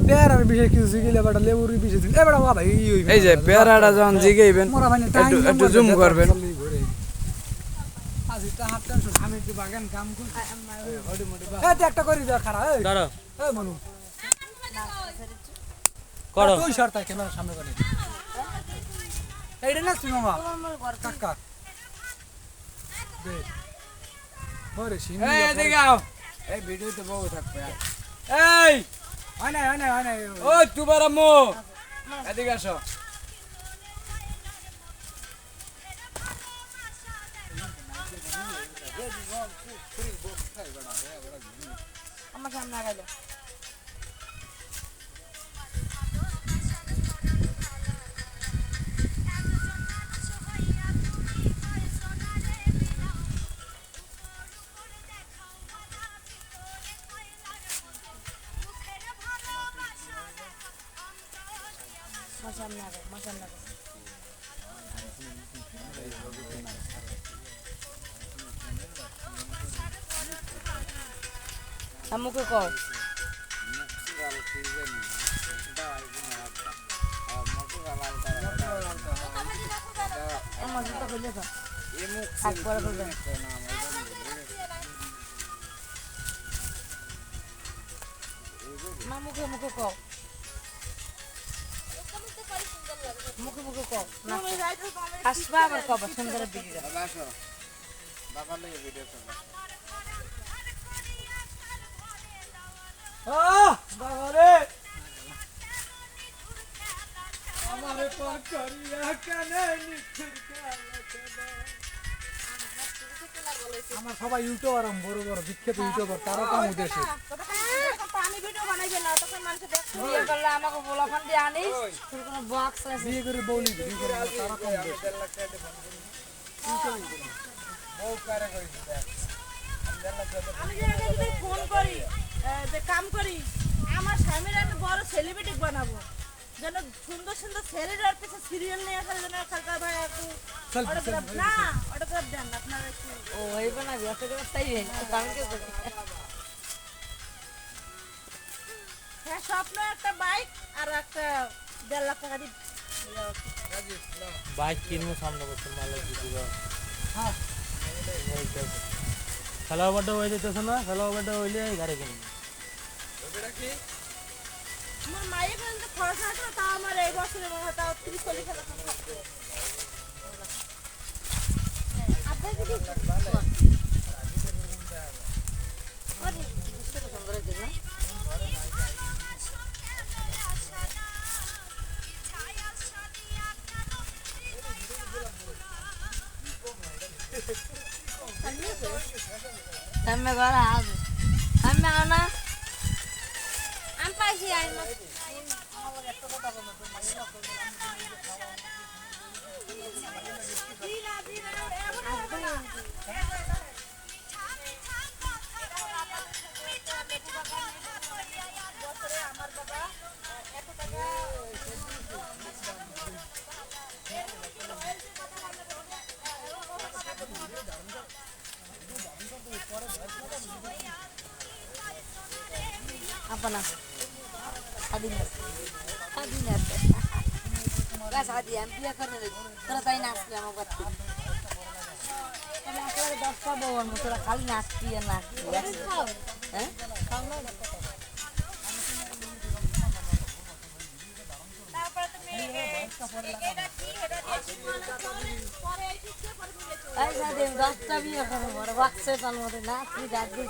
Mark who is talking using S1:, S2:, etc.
S1: পেয়ারার বিষয় কিছু জিগিলে বেটা লেবুর বিষয় এ বেটা ভাই
S2: এই যে পেয়ারাটা যখন জিগাইবেন একটু জুম করবেন।
S1: আমি একটু বাগান কাম করি একটা করে দেওয়া খারাপ এই মনু করো তুই সরতা ক্যামেরার সামনে করে এইটা না তুই মামা কাকা দে ওরে সিন
S2: এই দেখাও এই ভিডিওতে বউ থাকবে। এই
S1: হয় না
S2: ও তুবার আম্মু এদিকে আসো।
S3: আমার সামনে আগাইলো সামনে আগে সামনে আগে মুখে কও আমার জুতা খুলে দাও এক পরে খুলবে মা মুখে মুখে কও মুখে মুখে কও না আসবা আবার কবা সুন্দর ভিডিও
S2: আসো বাবা লাগে ভিডিও করবা।
S1: বাবারে আমারে পার করিয়া কানে নিখুর আমার সবাই ইউটিউবার বড় বড় বিখ্যাত ইউটিউবার তারা কাম উদ্দেশ্যে
S3: আমি ভিডিও বানাইবে না তখন মানুষ দেখবে বিয়ে করলে আমাকে বলাফান দিয়ে আনিস তোর কোনো বক্স আছে
S1: বিয়ে করে বলি ভিডিও করে তারা কাম উদ্দেশ্যে
S2: বউ কারে কইছে
S3: আমি যে ফোন করি যে কাম করি আমার স্বামীর আমি বড় সেলিব্রিটি বানাবো যেন সুন্দর সুন্দর ছেলেদের পিছে সিরিয়াল নিয়ে আসার জন্য সরকার ভাই একটু অটোগ্রাফ না অটোগ্রাফ দেন আপনারা একটু ও এই বানাবি অটোগ্রাফ চাই কারণকে হ্যাঁ স্বপ্ন একটা বাইক আর একটা 1.5 লাখ টাকা দিয়ে
S4: বাইক কিনবো সামনে বছর মালিক দিবা। হ্যাঁ খেলাবাটা হয়ে যেতেছে না, খেলাবাটা হইলে গাড়ি কিনবো।
S3: আমার মায়ের পর্যন্ত খরচ আছে না, তাও আমার এই বছরে মনে হয় তাও 30-40 হাজার টাকা থাকবে।
S5: Sampai gora aja. Sampai mana? Ampai sih ayo. Apa nak? Adinya. Gas adi ambil kan ni. Terus ini nasi yang mau buat. Kalau aku ada 10 bawang, mesti kali nasi yang nasi. Eh? Ay, saya dem 10 biar kalau mau buat setan mau nasi, jadi